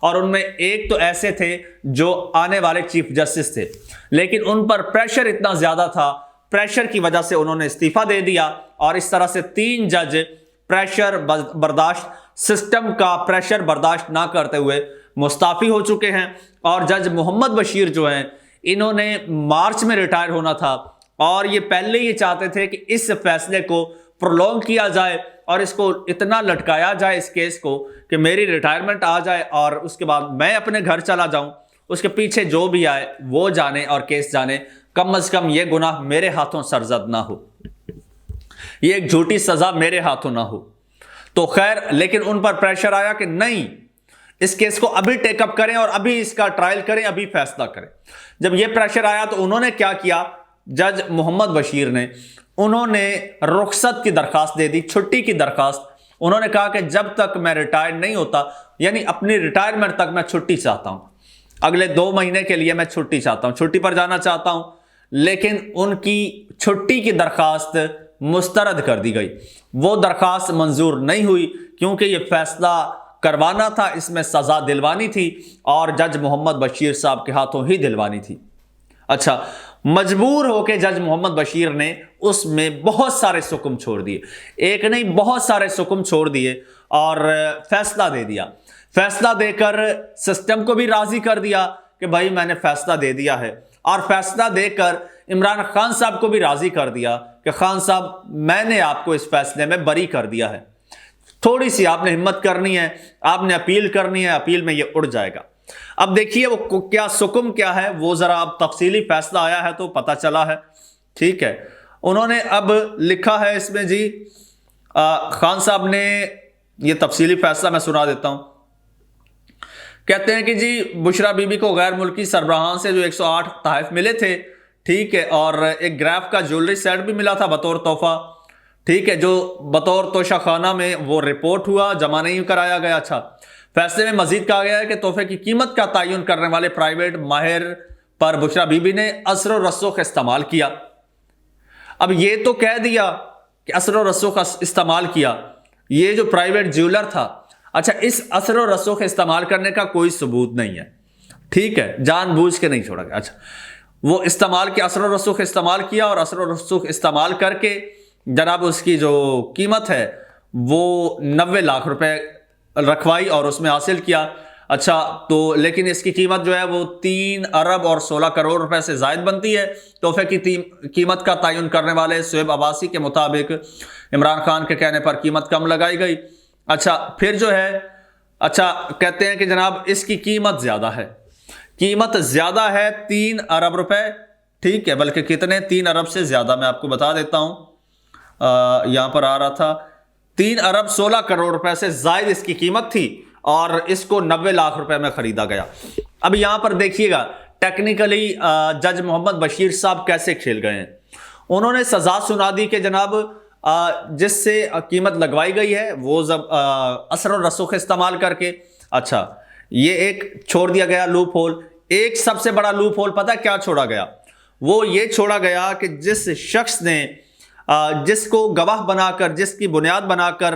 اور ان میں ایک تو ایسے تھے جو آنے والے چیف جسٹس تھے، لیکن ان پر پریشر اتنا زیادہ تھا، پریشر کی وجہ سے انہوں نے استعفیٰ دے دیا، اور اس طرح سے 3 جج پریشر برداشت، سسٹم کا پریشر برداشت نہ کرتے ہوئے مستعفی ہو چکے ہیں۔ اور جج محمد بشیر جو ہیں، انہوں نے مارچ میں ریٹائر ہونا تھا، اور یہ پہلے یہ چاہتے تھے کہ اس فیصلے کو پرولونگ کیا جائے اور اس کو اتنا لٹکایا جائے اس کیس کو کہ میری ریٹائرمنٹ آ جائے اور اس کے بعد میں اپنے گھر چلا جاؤں، اس کے پیچھے جو بھی آئے وہ جانے اور کیس جانے، کم از کم یہ گناہ میرے ہاتھوں سرزد نہ ہو، یہ ایک جھوٹی سزا میرے ہاتھوں نہ ہو۔ تو خیر، لیکن ان پر پریشر آیا کہ نہیں، اس کیس کو ابھی ٹیک اپ کریں اور ابھی اس کا ٹرائل کریں، ابھی فیصلہ کریں۔ جب یہ پریشر آیا تو انہوں نے کیا کیا، جج محمد بشیر نے، انہوں نے رخصت کی درخواست دے دی، چھٹی کی درخواست۔ انہوں نے کہا کہ جب تک میں ریٹائر نہیں ہوتا، یعنی اپنی ریٹائرمنٹ تک میں چھٹی چاہتا ہوں، اگلے 2 مہینے کے لیے میں چھٹی چاہتا ہوں، چھٹی پر جانا چاہتا ہوں۔ لیکن ان کی چھٹی کی درخواست مسترد کر دی گئی، وہ درخواست منظور نہیں ہوئی، کیونکہ یہ فیصلہ کروانا تھا، اس میں سزا دلوانی تھی، اور جج محمد بشیر صاحب کے ہاتھوں ہی دلوانی تھی۔ اچھا، مجبور ہو کے جج محمد بشیر نے اس میں بہت سارے سکم چھوڑ دیے، ایک نہیں بہت سارے سکم چھوڑ دیے، اور فیصلہ دے دیا۔ فیصلہ دے کر سسٹم کو بھی راضی کر دیا کہ بھائی میں نے فیصلہ دے دیا ہے، اور فیصلہ دے کر عمران خان صاحب کو بھی راضی کر دیا کہ خان صاحب میں نے آپ کو اس فیصلے میں بری کر دیا ہے، تھوڑی سی آپ نے ہمت کرنی ہے، آپ نے اپیل کرنی ہے، اپیل میں یہ اڑ جائے گا۔ اب دیکھیے وہ کیا سکم کیا ہے، وہ ذرا اب تفصیلی فیصلہ آیا ہے تو پتہ چلا ہے، ٹھیک ہے۔ انہوں نے اب لکھا ہے اس میں، جی خان صاحب نے یہ تفصیلی فیصلہ میں سنا دیتا ہوں۔ کہتے ہیں کہ جی بشرا بی بی کو غیر ملکی سربراہان سے جو 108 تحائف ملے تھے، ٹھیک ہے، اور ایک گراف کا جیولری سیٹ بھی ملا تھا بطور تحفہ، ٹھیک ہے، جو بطور توشہ خانہ میں وہ رپورٹ ہوا، جمع نہیں کرایا گیا۔ اچھا، فیصلے میں مزید کہا گیا ہے کہ تحفے کی قیمت کا تعین کرنے والے پرائیویٹ ماہر پر بشرا بی بی نے اثر و رسوخ استعمال کیا۔ اب یہ تو کہہ دیا کہ اثر و رسوخ استعمال کیا، یہ جو پرائیویٹ جیولر تھا، اچھا اس اثر و رسوخ استعمال کرنے کا کوئی ثبوت نہیں ہے، ٹھیک ہے، جان بوجھ کے نہیں چھوڑا گیا۔ اچھا، وہ استعمال کیا، اثر و رسوخ استعمال کیا، اور اثر و رسوخ استعمال کر کے جناب اس کی جو قیمت ہے وہ 90 لاکھ روپے رکھوائی اور اس میں حاصل کیا۔ اچھا، تو لیکن اس کی قیمت جو ہے وہ 3 ارب اور 16 کروڑ روپے سے زائد بنتی ہے۔ تحفے کی قیمت کا تعین کرنے والے شعیب عباسی کے مطابق عمران خان کے کہنے پر قیمت کم لگائی گئی۔ اچھا، پھر جو ہے، اچھا کہتے ہیں کہ جناب اس کی قیمت زیادہ ہے، قیمت زیادہ ہے 3 ارب روپے، ٹھیک ہے، بلکہ کتنے، 3 ارب سے زیادہ، میں آپ کو بتا دیتا ہوں، یہاں پر آ رہا تھا 3 ارب 16 کروڑ روپے سے زائد اس کی قیمت تھی، اور اس کو 90 لاکھ روپے میں خریدا گیا۔ اب یہاں پر دیکھیے گا ٹیکنیکلی جج محمد بشیر صاحب کیسے کھیل گئے ہیں۔ انہوں نے سزا سنا دی کہ جناب جس سے قیمت لگوائی گئی ہے وہ اثر و رسوخ استعمال کر کے، اچھا یہ ایک چھوڑ دیا گیا لوپ ہول۔ ایک سب سے بڑا لوپ ہول پتہ کیا چھوڑا گیا، وہ یہ چھوڑا گیا کہ جس شخص نے جس کو گواہ بنا کر، جس کی بنیاد بنا کر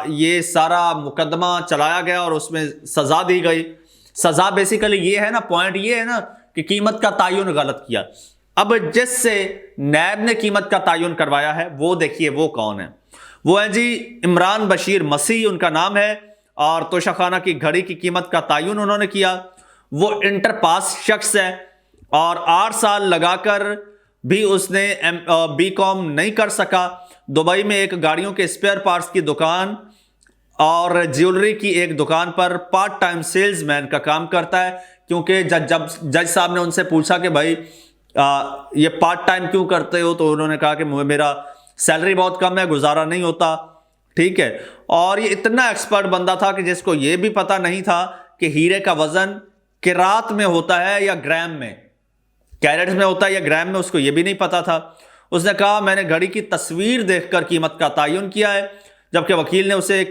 یہ سارا مقدمہ چلایا گیا اور اس میں سزا دی گئی، سزا بیسیکلی یہ ہے نا، پوائنٹ یہ ہے نا کہ قیمت کا تعین غلط کیا۔ اب جس سے نیب نے قیمت کا تعین کروایا ہے وہ دیکھیے وہ کون ہے، وہ ہے جی عمران بشیر مسیح ان کا نام ہے، اور توشہ خانہ کی گھڑی کی قیمت کا تعین انہوں نے کیا۔ وہ انٹر پاس شخص ہے، اور 8 سال لگا کر بھی اس نے BCom نہیں کر سکا۔ دبئی میں ایک گاڑیوں کے اسپیئر پارٹس کی دکان اور جیولری کی ایک دکان پر پارٹ ٹائم سیلز مین کا کام کرتا ہے، کیونکہ جب جج صاحب نے ان سے پوچھا کہ بھائی یہ پارٹ ٹائم کیوں کرتے ہو، تو انہوں نے کہا کہ میرا سیلری بہت کم ہے، گزارا نہیں ہوتا، ٹھیک ہے۔ اور یہ اتنا ایکسپرٹ بندہ تھا کہ جس کو یہ بھی پتہ نہیں تھا کہ ہیرے کا وزن کیرات میں ہوتا ہے یا گرام میں، کیرٹس میں ہوتا ہے یا گرام میں، اس کو یہ بھی نہیں پتا تھا۔ اس نے کہا میں نے گھڑی کی تصویر دیکھ کر قیمت کا تعین کیا ہے، جبکہ وکیل نے اسے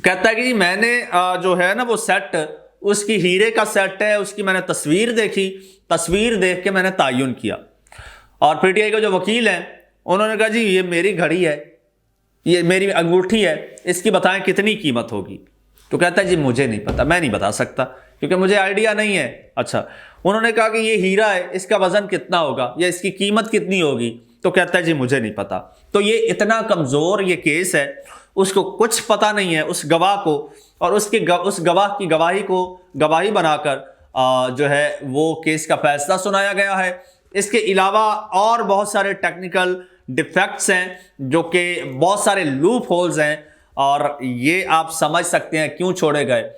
کہتا ہے کہ جی میں نے جو ہے نا وہ سیٹ، اس کی ہیرے کا سیٹ ہے، اس کی میں نے تصویر دیکھی، تصویر دیکھ کے میں نے تعین کیا۔ اور PTI کے جو وکیل ہیں انہوں نے کہا جی یہ میری گھڑی ہے، یہ میری انگوٹھی ہے، اس کی بتائیں کتنی قیمت ہوگی؟ تو کہتا ہے جی مجھے نہیں پتا، میں نہیں بتا سکتا کیونکہ مجھے آئیڈیا نہیں ہے۔ اچھا، انہوں نے کہا کہ یہ ہیرا ہے، اس کا وزن کتنا ہوگا یا اس کی قیمت کتنی ہوگی؟ تو کہتا ہے جی مجھے نہیں پتا۔ تو یہ اتنا کمزور یہ کیس ہے، اس کو کچھ پتا نہیں ہے اس گواہ کو، اور اس گواہ کی گواہی کو گواہی بنا کر جو ہے وہ کیس کا فیصلہ سنایا گیا ہے۔ اس کے علاوہ اور بہت سارے ٹیکنیکل ڈیفیکٹس ہیں، جو کہ بہت سارے لوپ ہولز ہیں، اور یہ آپ سمجھ سکتے ہیں کیوں چھوڑے گئے۔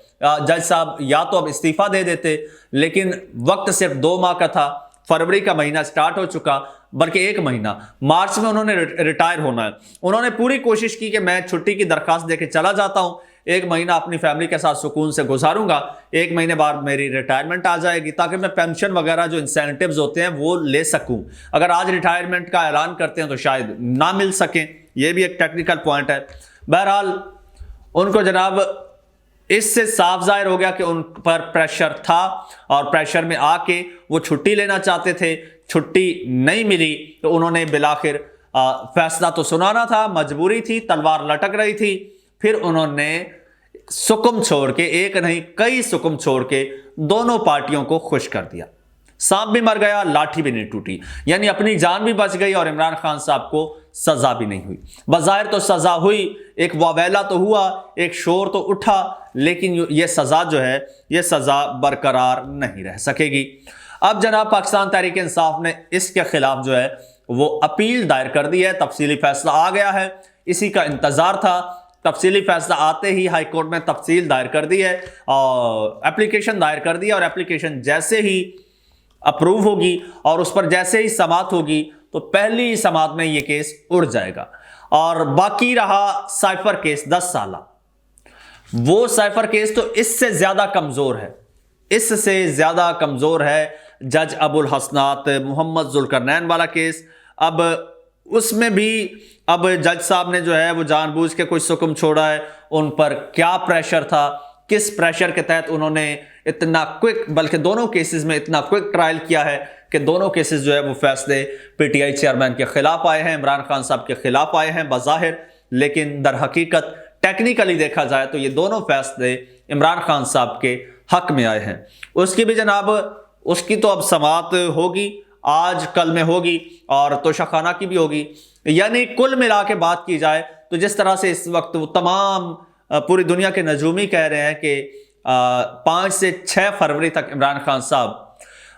جج صاحب یا تو اب استعفیٰ دے دیتے، لیکن وقت صرف 2 ماہ کا تھا، فروری کا مہینہ سٹارٹ ہو چکا، بلکہ 1 مہینہ، مارچ میں انہوں نے ریٹائر ہونا ہے۔ انہوں نے پوری کوشش کی کہ میں چھٹی کی درخواست دے کے چلا جاتا ہوں، 1 مہینہ اپنی فیملی کے ساتھ سکون سے گزاروں گا، 1 مہینے بعد میری ریٹائرمنٹ آ جائے گی تاکہ میں پینشن وغیرہ جو انسینٹیوز ہوتے ہیں وہ لے سکوں۔ اگر آج ریٹائرمنٹ کا اعلان کرتے ہیں تو شاید نہ مل سکیں، یہ بھی ایک ٹیکنیکل پوائنٹ ہے۔ بہرحال ان کو جناب اس سے صاف ظاہر ہو گیا کہ ان پر پریشر تھا، اور پریشر میں آ کے وہ چھٹی لینا چاہتے تھے، چھٹی نہیں ملی، تو انہوں نے بالآخر فیصلہ تو سنانا تھا، مجبوری تھی، تلوار لٹک رہی تھی، پھر انہوں نے سکم چھوڑ کے، ایک نہیں کئی سکم چھوڑ کے دونوں پارٹیوں کو خوش کر دیا۔ سانپ بھی مر گیا، لاٹھی بھی نہیں ٹوٹی، یعنی اپنی جان بھی بچ گئی اور عمران خان صاحب کو سزا بھی نہیں ہوئی۔ بظاہر تو سزا ہوئی، ایک واویلا تو ہوا، ایک شور تو اٹھا، لیکن یہ سزا جو ہے یہ سزا برقرار نہیں رہ سکے گی۔ اب جناب پاکستان تحریک انصاف نے اس کے خلاف جو ہے وہ اپیل دائر کر دی ہے، تفصیلی فیصلہ آ گیا ہے، اسی کا انتظار تھا۔ تفصیلی فیصلہ آتے ہی ہائی کورٹ میں تفصیل دائر کر دی ہے اور اپلیکیشن دائر کر دی ہے، اور اپلیکیشن جیسے ہی اپروو ہوگی اور اس پر جیسے ہی سماعت ہوگی تو پہلی سماعت میں یہ کیس اڑ جائے گا۔ اور باقی رہا سائفر کیس 10 سالہ، وہ سائفر کیس تو اس سے زیادہ کمزور ہے، اس سے زیادہ کمزور ہے۔ جج ابو الحسنات محمد ذوالقرنین والا کیس، اب اس میں بھی اب جج صاحب نے جو ہے وہ جان بوجھ کے کوئی حکم چھوڑا ہے، ان پر کیا پریشر تھا، کس پریشر کے تحت انہوں نے اتنا کوئک، بلکہ دونوں کیسز میں اتنا کوئک ٹرائل کیا ہے کہ دونوں کیسز جو ہے وہ فیصلے پی ٹی آئی چیئرمین کے خلاف آئے ہیں، عمران خان صاحب کے خلاف آئے ہیں بظاہر، لیکن در حقیقت ٹیکنیکلی دیکھا جائے تو یہ دونوں فیصلے عمران خان صاحب کے حق میں آئے ہیں۔ اس کی بھی جناب اس کی تو اب سماعت ہوگی، آج کل میں ہوگی، اور توشہ خانہ کی بھی ہوگی۔ یعنی کل ملا کے بات کی جائے تو جس طرح سے اس وقت وہ تمام پوری دنیا کے نجومی کہہ رہے ہیں کہ 5 سے 6 فروری تک عمران خان صاحب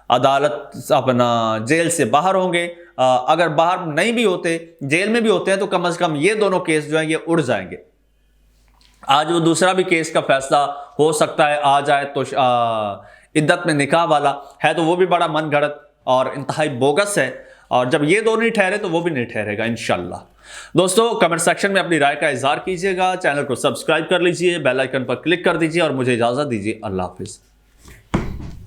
عدالت اپنا جیل سے باہر ہوں گے، اگر باہر نہیں بھی ہوتے، جیل میں بھی ہوتے ہیں، تو کم از کم یہ دونوں کیس جو ہیں یہ اڑ جائیں گے۔ آج وہ دوسرا بھی کیس کا فیصلہ ہو سکتا ہے آ جائے، تو عدت میں نکاح والا ہے، تو وہ بھی بڑا من گھڑت اور انتہائی بوگس ہے، اور جب یہ دو نہیں ٹھہرے تو وہ بھی نہیں ٹھہرے گا انشاءاللہ۔ دوستو کمنٹ سیکشن میں اپنی رائے کا اظہار کیجیے گا، چینل کو سبسکرائب کر لیجیے، بیل آئیکن پر کلک کر دیجیے، اور مجھے اجازت دیجیے۔ اللہ حافظ۔